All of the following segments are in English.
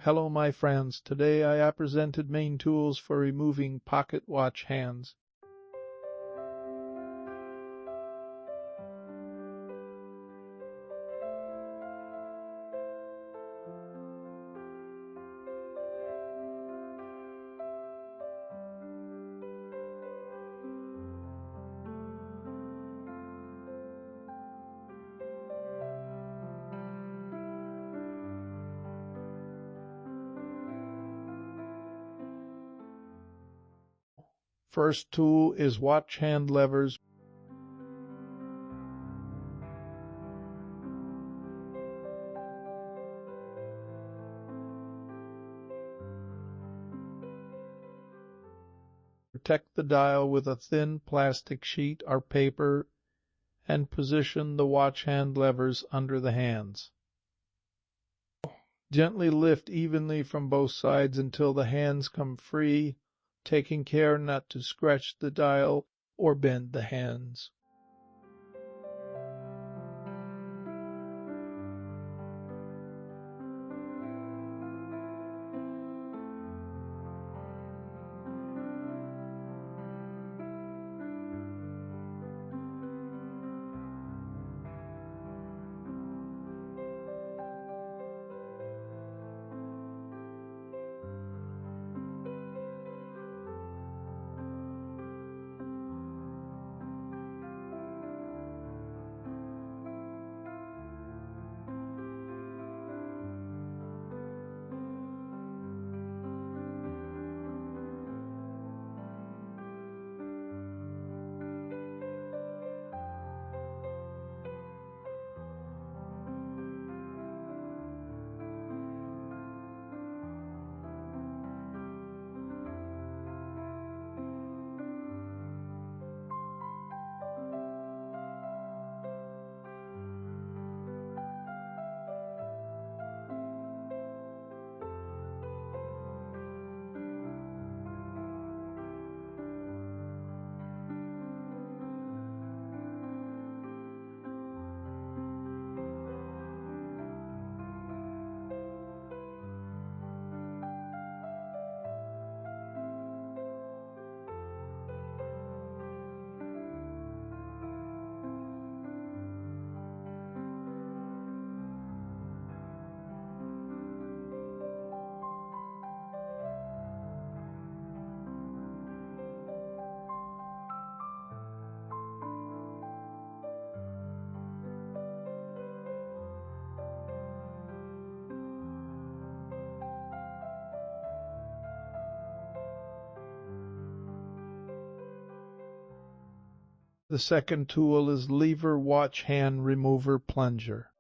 Hello my friends, today I presented main tools for removing pocket watch hands. First tool is watch hand levers. Protect the dial with a thin plastic sheet or paper and position the watch hand levers under the hands. Gently lift evenly from both sides until the hands come free, taking care not to scratch the dial or bend the hands. The second tool is lever watch hand remover plunger.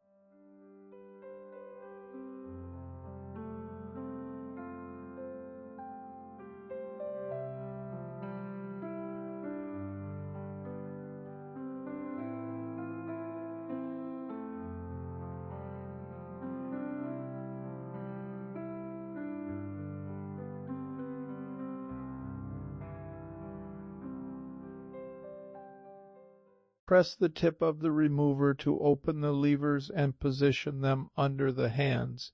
Press the tip of the remover to open the levers and position them under the hands.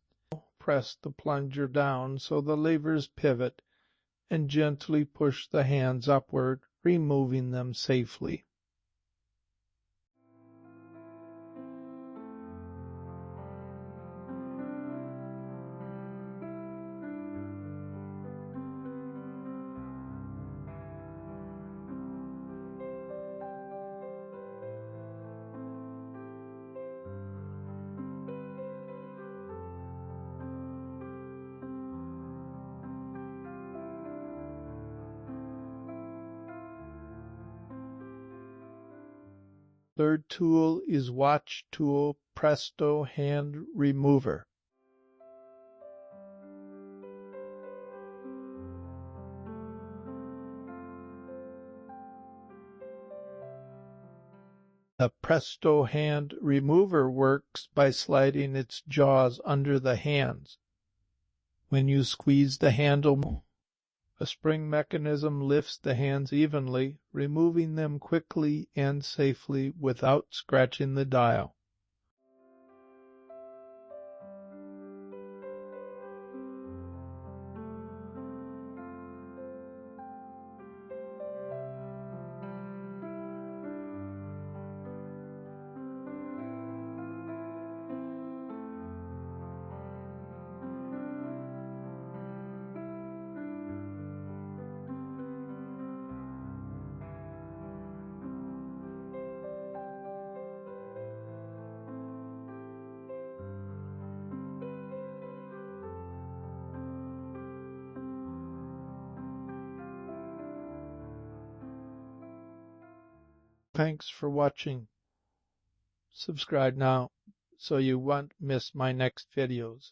Press the plunger down so the levers pivot and gently push the hands upward, removing them safely. Third tool is watch tool Presto Hand Remover. The Presto Hand Remover works by sliding its jaws under the hands. When you squeeze the handle, a spring mechanism lifts the hands evenly, removing them quickly and safely without scratching the dial. Thanks for watching. Subscribe now so you won't miss my next videos.